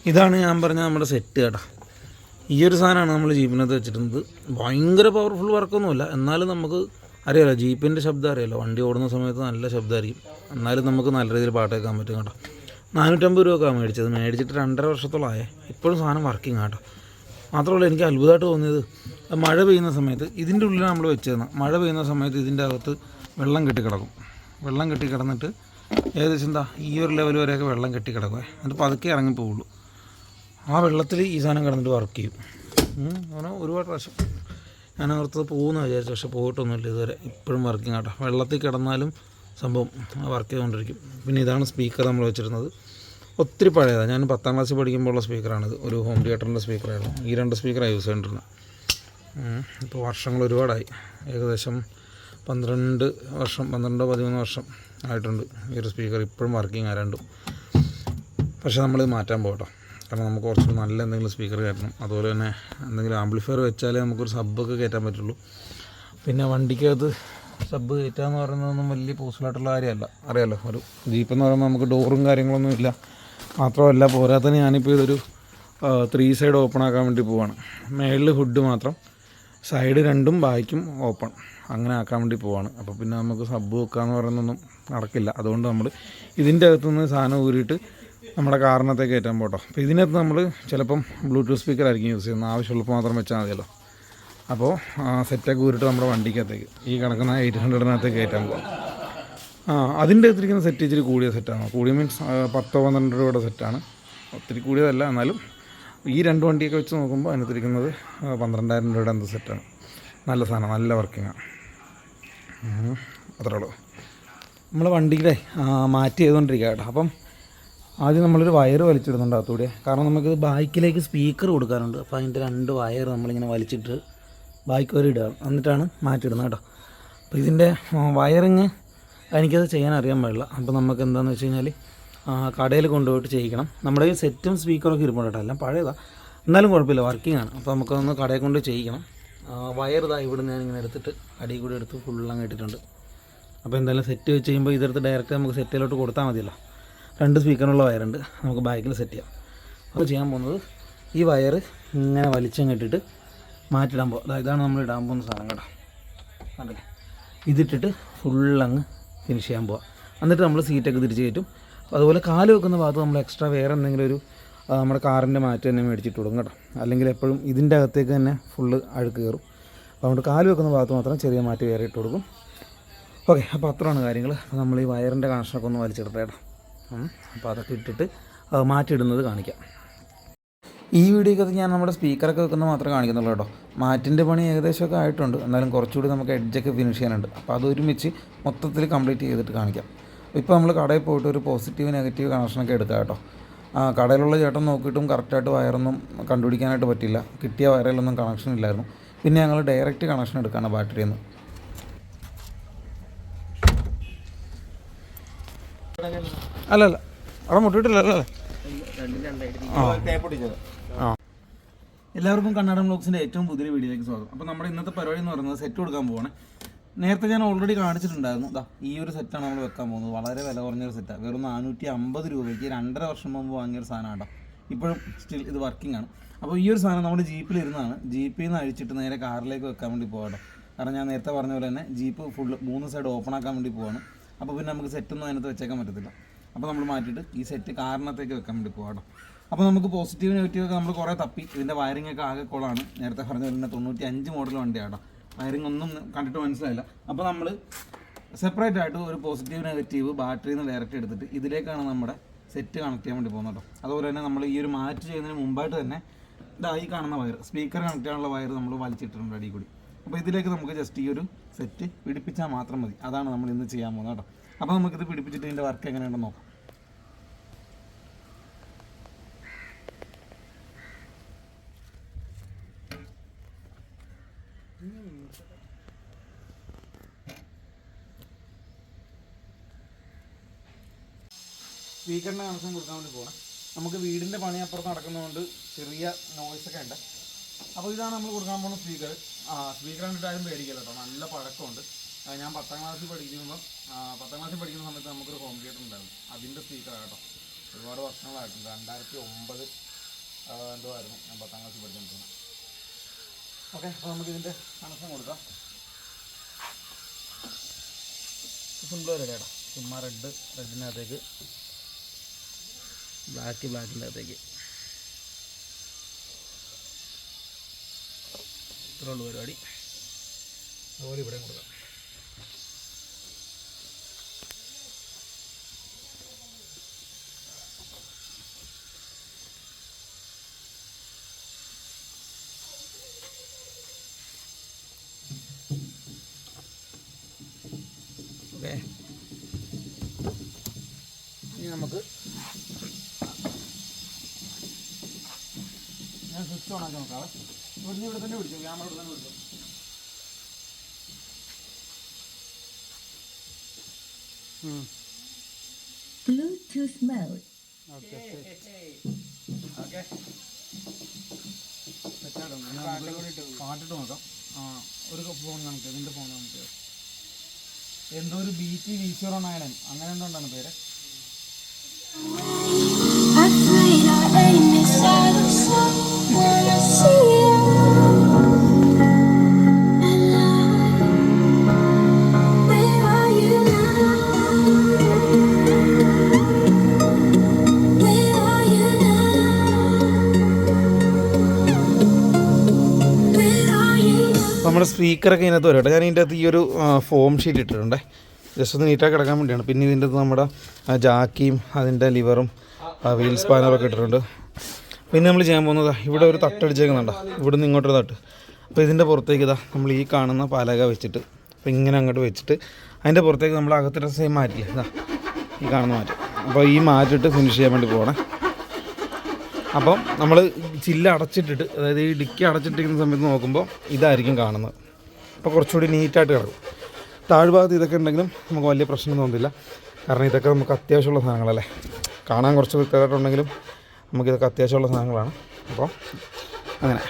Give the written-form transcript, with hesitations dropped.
ഇതാണ് ഞാൻ പറഞ്ഞ നമ്മുടെ സെറ്റ് കേട്ടോ. ഈ ഒരു സാധനമാണ് നമ്മൾ ജീപ്പിനകത്ത് വെച്ചിരുന്നത്. ഭയങ്കര പവർഫുൾ വർക്കൊന്നുമില്ല, എന്നാലും നമുക്ക് അറിയാമല്ലോ, ജീപ്പിൻ്റെ ശബ്ദം അറിയാമല്ലോ, വണ്ടി ഓടുന്ന സമയത്ത് നല്ല ശബ്ദമായിരിക്കും. എന്നാലും നമുക്ക് നല്ല രീതിയിൽ പാട്ട് കേൾക്കാൻ പറ്റും കേട്ടോ. 450 രൂപക്കാണ് മേടിച്ചിട്ട് 2.5 വർഷത്തോളമായേ. ഇപ്പോഴും സാധനം വർക്കിംഗ് കേട്ടോ. മാത്രമല്ല എനിക്ക് അത്ഭുതമായിട്ട് തോന്നിയത്, മഴ പെയ്യുന്ന സമയത്ത് ഇതിൻ്റെ ഉള്ളിലാണ് നമ്മൾ വെച്ചിരുന്നത്. മഴ പെയ്യുന്ന സമയത്ത് ഇതിൻ്റെ അകത്ത് വെള്ളം കെട്ടിക്കിടക്കും. വെള്ളം കെട്ടിക്കിടന്നിട്ട് ഏകദേശം ഈ ഒരു ലെവൽ വരെയൊക്കെ വെള്ളം കെട്ടിക്കിടക്കുമേ. എന്നിട്ട് പതുക്കെ ഇറങ്ങി പോവുള്ളൂ. ആ വെള്ളത്തിൽ ഈ സാധനം കിടന്നിട്ട് വർക്ക് ചെയ്യും. അങ്ങനെ ഒരുപാട് പ്രാവശ്യം ഞാൻ ഓർത്തത് പോകുമെന്ന് വിചാരിച്ചു, പക്ഷേ പോയിട്ടൊന്നുമില്ല ഇതുവരെ. ഇപ്പോഴും വർക്കിംഗ് കേട്ടോ. വെള്ളത്തിൽ കിടന്നാലും സംഭവം വർക്ക് ചെയ്തുകൊണ്ടിരിക്കും. പിന്നെ ഇതാണ് സ്പീക്കർ നമ്മൾ വെച്ചിരുന്നത്. ഒത്തിരി പഴയതാണ്. ഞാൻ 10ാം ക്ലാസ്സിൽ പഠിക്കുമ്പോൾ ഉള്ള സ്പീക്കറാണിത്. ഒരു ഹോം തിയേറ്ററിൻ്റെ സ്പീക്കറായിരുന്നു. ഈ 2 സ്പീക്കറാണ് യൂസ് ചെയ്തിട്ടുള്ളത്. ഇപ്പോൾ വർഷങ്ങൾ ഒരുപാടായി. ഏകദേശം 12-13 വർഷം ആയിട്ടുണ്ട് ഈ ഒരു സ്പീക്കർ. ഇപ്പോഴും വർക്കിംഗ് രണ്ടും. പക്ഷേ നമ്മളിത് മാറ്റാൻ പോകട്ടോ. കാരണം നമുക്ക് കുറച്ച് നല്ല എന്തെങ്കിലും സ്പീക്കർ കയറ്റണം. അതുപോലെ തന്നെ എന്തെങ്കിലും ആംപ്ലിഫയർ വെച്ചാലേ നമുക്കൊരു സബ്ബൊക്കെ കയറ്റാൻ പറ്റുള്ളൂ. പിന്നെ വണ്ടിക്കകത്ത് സബ്ബ് കയറ്റുക എന്ന് പറയുന്നതൊന്നും വലിയ പോസിബിളായിട്ടുള്ള കാര്യമല്ല. അറിയാമല്ലോ, ഒരു ജീപ്പെന്ന് പറയുമ്പോൾ നമുക്ക് ഡോറും കാര്യങ്ങളൊന്നും ഇല്ല. മാത്രമല്ല പോരാത്തന്നെ ഞാനിപ്പോൾ ഇതൊരു 3 സൈഡ് ഓപ്പൺ ആക്കാൻ വേണ്ടി പോവാണ്. മേളിൽ ഹുഡ് മാത്രം, സൈഡ് 2ഉം ബാക്കും ഓപ്പൺ, അങ്ങനെ ആക്കാൻ വേണ്ടി പോവാണ്. അപ്പോൾ പിന്നെ നമുക്ക് സബ്ബ് വെക്കാമെന്ന് പറയുന്നതൊന്നും നടക്കില്ല. അതുകൊണ്ട് നമ്മൾ ഇതിൻ്റെ അകത്തുനിന്ന് സാധനം ഊരിയിട്ട് നമ്മുടെ കാറിനകത്തേക്ക് കയറ്റാൻ പോട്ടോ. അപ്പോൾ ഇതിനകത്ത് നമ്മൾ ചിലപ്പം ബ്ലൂടൂത്ത് സ്പീക്കറായിരിക്കും യൂസ് ചെയ്യുന്നത്. ആവശ്യമുള്ളപ്പോൾ മാത്രം വെച്ചാൽ മതിയല്ലോ. അപ്പോൾ സെറ്റൊക്കെ ഊരിട്ട് നമ്മുടെ വണ്ടിക്കകത്തേക്ക് ഈ കിടക്കുന്ന 800-നകത്തേക്ക് കയറ്റാൻ പോകാം. അതിൻ്റെ അകത്തിരിക്കുന്ന സെറ്റ് ഇച്ചിരി കൂടിയ സെറ്റാണ്. കൂടിയ മീൻസ് 10-12 രൂപയുടെ സെറ്റാണ്. ഒത്തിരി കൂടിയതല്ല, എന്നാലും ഈ 2 വണ്ടിയൊക്കെ വെച്ച് നോക്കുമ്പോൾ അതിനകത്തിരിക്കുന്നത് 12,000 രൂപയുടെ എന്ത് സെറ്റാണ്. നല്ല സാധനം, നല്ല വർക്കിങ്ങാണ്. അത്രേ ഉള്ളൂ. നമ്മൾ വണ്ടിയുടെ മാറ്റി ചെയ്തുകൊണ്ടിരിക്കുക കേട്ടോ. അപ്പം ആദ്യം നമ്മളൊരു വയർ വലിച്ചിടുന്നുണ്ട് അകത്തൂടെ. കാരണം നമുക്ക് ബൈക്കിലേക്ക് സ്പീക്കർ കൊടുക്കാറുണ്ട്. അപ്പോൾ അതിൻ്റെ 2 വയർ നമ്മളിങ്ങനെ വലിച്ചിട്ട് ബൈക്ക് വരെ ഇടുക, എന്നിട്ടാണ് മാറ്റിയിടുന്നത് കേട്ടോ. അപ്പോൾ ഇതിൻ്റെ വയറിങ് എനിക്കത് ചെയ്യാൻ അറിയാൻ പാടില്ല. അപ്പോൾ നമുക്ക് എന്താണെന്ന് വെച്ച് കഴിഞ്ഞാൽ കടയിൽ കൊണ്ടുപോയിട്ട് ചെയ്യിക്കണം. നമ്മുടെ ഈ സെറ്റും സ്പീക്കറൊക്കെ ഇരിപ്പുണ്ട് കേട്ടോ. എല്ലാം പഴയതാണ്, എന്നാലും കുഴപ്പമില്ല, വർക്കിംഗ് ആണ്. അപ്പോൾ നമുക്കൊന്ന് കടയിൽ കൊണ്ട് ചെയ്യിക്കണം. വയർ ഇതാ ഇവിടെ ഞാനിങ്ങനെ എടുത്തിട്ട് അടിയിൽ കൂടി എടുത്ത് ഫുള്ളങ്ങ് ഇട്ടിട്ടുണ്ട്. അപ്പോൾ എന്തായാലും സെറ്റ് വെച്ച് ചെയ്യുമ്പോൾ ഇതെടുത്ത് ഡയറക്റ്റ് നമുക്ക് സെറ്റിലോട്ട് കൊടുത്താൽ മതിയല്ലോ. 2 സ്പീക്കറിനുള്ള വയറുണ്ട്, നമുക്ക് ബാക്കിൽ സെറ്റ് ചെയ്യാം. അപ്പോൾ ചെയ്യാൻ പോകുന്നത് ഈ വയർ ഇങ്ങനെ വലിച്ചങ്ങ് ഇട്ടിട്ട് മാറ്റിടാൻ പോകും. ഇതാണ് നമ്മൾ ഇടാൻ പോകുന്ന സാധനം കേട്ടോ. കണ്ടില്ലേ, ഇതിട്ടിട്ട് ഫുള്ളങ്ങ് ഫിനിഷ് ചെയ്യാൻ പോവാം. എന്നിട്ട് നമ്മൾ സീറ്റൊക്കെ തിരിച്ച് കയറ്റും. അതുപോലെ കാല് വെക്കുന്ന ഭാഗത്ത് നമ്മൾ എക്സ്ട്രാ വേറെ എന്തെങ്കിലും ഒരു നമ്മുടെ കാറിൻ്റെ മാറ്റ് തന്നെ മേടിച്ചിട്ട് കൊടുക്കും കേട്ടോ. അല്ലെങ്കിൽ എപ്പോഴും ഇതിൻ്റെ അകത്തേക്ക് തന്നെ ഫുള്ള് അഴുക്ക് കയറും. അപ്പോൾ അതുകൊണ്ട് കാല് വെക്കുന്ന ഭാഗത്ത് മാത്രം ചെറിയ മാറ്റ് വേറെ ഇട്ട് കൊടുക്കും. ഓക്കെ, അപ്പോൾ അത്രയാണ് കാര്യങ്ങൾ. അപ്പോൾ നമ്മൾ ഈ വയറിൻ്റെ കണക്ഷനൊക്കെ ഒന്ന് വലിച്ചെടുത്തേ കേട്ടോ. അപ്പോൾ അതൊക്കെ ഇട്ടിട്ട് മാറ്റിയിടുന്നത് കാണിക്കാം. ഈ വീഡിയോക്കകത്ത് ഞാൻ നമ്മുടെ സ്പീക്കറൊക്കെ വെക്കുന്നത് മാത്രമേ കാണിക്കുന്നുള്ളൂ കേട്ടോ. മാറ്റിൻ്റെ പണി ഏകദേശമൊക്കെ ആയിട്ടുണ്ട്, എന്നാലും കുറച്ചുകൂടി നമുക്ക് എഡ്ജൊക്കെ ഫിനിഷ് ചെയ്യാനുണ്ട്. അപ്പോൾ അതൊരുമിച്ച് മൊത്തത്തിൽ കംപ്ലീറ്റ് ചെയ്തിട്ട് കാണിക്കാം. ഇപ്പോൾ നമ്മൾ കടയിൽ പോയിട്ട് ഒരു പോസിറ്റീവ് നെഗറ്റീവ് കണക്ഷനൊക്കെ എടുക്കാം കേട്ടോ. കടയിലുള്ള ചേട്ടൻ നോക്കിയിട്ടും കറക്റ്റായിട്ട് വയറൊന്നും കണ്ടുപിടിക്കാനായിട്ട് പറ്റില്ല. കിട്ടിയ വയറിലൊന്നും കണക്ഷൻ ഇല്ലായിരുന്നു. പിന്നെ ഞങ്ങൾ ഡയറക്റ്റ് കണക്ഷൻ എടുക്കുകയാണ് ബാറ്ററിയിൽ നിന്ന്. അല്ലല്ല, അവിടെ മുട്ടിയിട്ടില്ലല്ലോ അല്ലേ? എല്ലാവർക്കും കണ്ണാടൻ വ്ലോഗ്സിൻ്റെ ഏറ്റവും പുതിയ വീഡിയോയിലേക്ക് സ്വാഗതം. അപ്പോൾ നമ്മുടെ ഇന്നത്തെ പരിപാടി എന്ന് പറയുന്നത് സെറ്റ് കൊടുക്കാൻ പോവാണ്. നേരത്തെ ഞാൻ ഓൾറെഡി കാണിച്ചിട്ടുണ്ടായിരുന്നു. ഈ ഒരു സെറ്റാണ് നമ്മൾ വെക്കാൻ പോകുന്നത്. വളരെ വില കുറഞ്ഞൊരു സെറ്റാണ്. വെറും 450 രൂപയ്ക്ക് 2.5 വർഷം മുമ്പ് വാങ്ങിയൊരു സാധനമാണ് കേട്ടോ. ഇപ്പോഴും സ്റ്റിൽ ഇത് വർക്കിംഗ് ആണ്. അപ്പോൾ ഈ ഒരു സാധനം നമ്മുടെ ജീപ്പിലിരുന്നാണ്. ജീപ്പിൽ നിന്ന് അഴിച്ചിട്ട് നേരെ കാറിലേക്ക് വെക്കാൻ വേണ്ടി പോകാം. കാരണം ഞാൻ നേരത്തെ പറഞ്ഞ പോലെ തന്നെ ജീപ്പ് ഫുള്ള് 3 സൈഡ് ഓപ്പൺ ആക്കാൻ വേണ്ടി പോവാണ്. അപ്പോൾ പിന്നെ നമുക്ക് സെറ്റൊന്നും അതിനകത്ത് വെച്ചേക്കാൻ പറ്റത്തില്ല. അപ്പോൾ നമ്മൾ മാറ്റിയിട്ട് ഈ സെറ്റ് കാറിനകത്തേക്ക് വെക്കാൻ വേണ്ടി പോകാം. അപ്പോൾ നമുക്ക് പോസിറ്റീവ് നെഗറ്റീവ് ഒക്കെ നമ്മൾ കുറേ തപ്പി. ഇതിൻ്റെ വയറിംഗ് ഒക്കെ ആകെ കൊളാണ്. നേരത്തെ പറഞ്ഞ പോലെ തന്നെ 95 മോഡൽ വണ്ടിയാണ്. വയറിംഗ് ഒന്നും കണ്ടിട്ട് മനസ്സിലായില്ല. അപ്പോൾ നമ്മൾ സെപ്പറേറ്റ് ആയിട്ട് ഒരു പോസിറ്റീവ് നെഗറ്റീവ് ബാറ്ററിയിൽ നിന്ന് ഡയറക്റ്റ് എടുത്തിട്ട് ഇതിലേക്കാണ് നമ്മുടെ സെറ്റ് കണക്ട് ചെയ്യാൻ വേണ്ടി പോകുന്നത്. അതുപോലെ തന്നെ നമ്മൾ ഈ ഒരു മാറ്റ് ചെയ്യുന്നതിന് മുമ്പായിട്ട് തന്നെ ഈ കാണുന്ന വയർ, സ്പീക്കർ കണക്ട് ചെയ്യാനുള്ള വയർ നമ്മൾ വലിച്ചിട്ടുണ്ട് അടിയിൽ കൂടി. അപ്പോൾ ഇതിലേക്ക് നമുക്ക് ജസ്റ്റ് ഈ ഒരു സെറ്റ് പിടിപ്പിച്ചാൽ മാത്രം മതി. അതാണ് നമ്മൾ ഇന്ന് ചെയ്യാൻ പോകുന്നത് കേട്ടോ. അപ്പോൾ നമുക്കിത് പിടിപ്പിച്ചിട്ട് ഇതിൻ്റെ വർക്ക് എങ്ങനെയുണ്ടെന്ന് നോക്കാം. സ്പീക്കറിൻ്റെ കണക്ഷൻ കൊടുക്കാൻ വേണ്ടി പോകണം. നമുക്ക് വീടിൻ്റെ പണി അപ്പുറത്ത് നടക്കുന്നതുകൊണ്ട് ചെറിയ നോയ്സൊക്കെ ഉണ്ട്. അപ്പോൾ ഇതാണ് നമ്മൾ കൊടുക്കാൻ പോകുന്ന സ്പീക്കർ. സ്പീക്കർ കണ്ടിട്ടായാലും പേടിക്കില്ല കേട്ടോ, നല്ല പഴക്കമുണ്ട്. ഞാൻ 10ാം ക്ലാസ്സിൽ പഠിക്കുന്ന സമയത്ത് നമുക്കൊരു ഹോം തിയേറ്റർ ഉണ്ടായിരുന്നു. അതിൻ്റെ സ്പീക്കറാണ് കേട്ടോ. ഒരുപാട് വർഷങ്ങളായിട്ടുണ്ട്. 2009 എന്തോ ആയിരുന്നു ഞാൻ 10ാം ക്ലാസ്സിൽ പഠിച്ചിട്ടുണ്ട്. ഓക്കെ, അപ്പോൾ നമുക്കിതിൻ്റെ കണക്ഷൻ കൊടുക്കാം. സിമ്പിൾ റെഡിയാടാ. ചുമ്മാ റെഡിനകത്തേക്ക് ബ്ലാക്കിൻ്റെ അകത്തേക്ക് ഇത്രേ ഉള്ളൂ പരിപാടി. അതുപോലെ ഇവിടെ കൊടുക്കാം. ഓക്കെ, ഇനി നമുക്ക് ഞാൻ സ്വിച്ച് ഓൺ ആക്കി നോക്കാവേ. ഇവിടെ തന്നെ പിടിച്ചു, ക്യാമറ ഇവിടെ തന്നെ പിടിച്ചു. Bluetooth mode. ഓക്കെ, പാട്ടിട്ട് നോക്കാം. ഒരു ഫോൺ നമുക്ക് ഇതിൻ്റെ ഫോൺ നമുക്ക് എന്തോ ഒരു BT-V09 അങ്ങനെ എന്തുകൊണ്ടാണ് പേര്. Afraid our aim is out of sight when I see you alive. Where are you now? Where are you now? Where are you now? നമ്മുടെ സ്പീക്കറൊക്കെ ഇതിനകത്ത് വരും കേട്ടോ. ഞാൻ ഇതിൻ്റെ അകത്ത് ഈ ഒരു ഫോം ഷീറ്റ് ഇട്ടിട്ടുണ്ടേ, ജസ്റ്റ് ഒന്ന് നീറ്റാക്കി കിടക്കാൻ വേണ്ടിയാണ്. പിന്നെ ഇതിൻ്റെ അകത്ത് നമ്മുടെ ജാക്കിയും അതിൻ്റെ ലിവറും വീൽ സ്പാനറൊക്കെ ഇട്ടിട്ടുണ്ട്. പിന്നെ നമ്മൾ ചെയ്യാൻ പോകുന്നത് ഇവിടെ ഒരു തട്ടടിച്ചേക്കുന്നുണ്ടോ, ഇവിടെ നിന്ന് ഇങ്ങോട്ടൊരു തട്ട്. അപ്പോൾ ഇതിൻ്റെ പുറത്തേക്ക് നമ്മൾ ഈ കാണുന്ന പലക വെച്ചിട്ട് അപ്പോൾ ഇങ്ങനെ അങ്ങോട്ട് വെച്ചിട്ട് അതിൻ്റെ പുറത്തേക്ക് നമ്മൾ അകത്തിട്ട് സെയിം മാറ്റില്ലേ, ഈ കാണുന്ന മാറ്റി. അപ്പോൾ ഈ മാറ്റിട്ട് ഫിനിഷ് ചെയ്യാൻ വേണ്ടി പോകണേ. അപ്പം നമ്മൾ ചില്ല് അടച്ചിട്ടിട്ട്, അതായത് ഈ ഡിക്കി അടച്ചിട്ടിരിക്കുന്ന സമയത്ത് നോക്കുമ്പോൾ ഇതായിരിക്കും കാണുന്നത്. അപ്പോൾ കുറച്ചുകൂടി നീറ്റായിട്ട് കിടക്കും. താഴ്ഭാഗത്ത് ഇതൊക്കെ ഉണ്ടെങ്കിലും നമുക്ക് വലിയ പ്രശ്നം തോന്നില്ല, കാരണം ഇതൊക്കെ നമുക്ക് അത്യാവശ്യമുള്ള സാധനങ്ങളല്ലേ. കാണാൻ കുറച്ച് വൃത്തികേടായിട്ടുണ്ടെങ്കിലും നമുക്കിതൊക്കെ അത്യാവശ്യമുള്ള സാധനങ്ങളാണ്. അപ്പോൾ അങ്ങനെ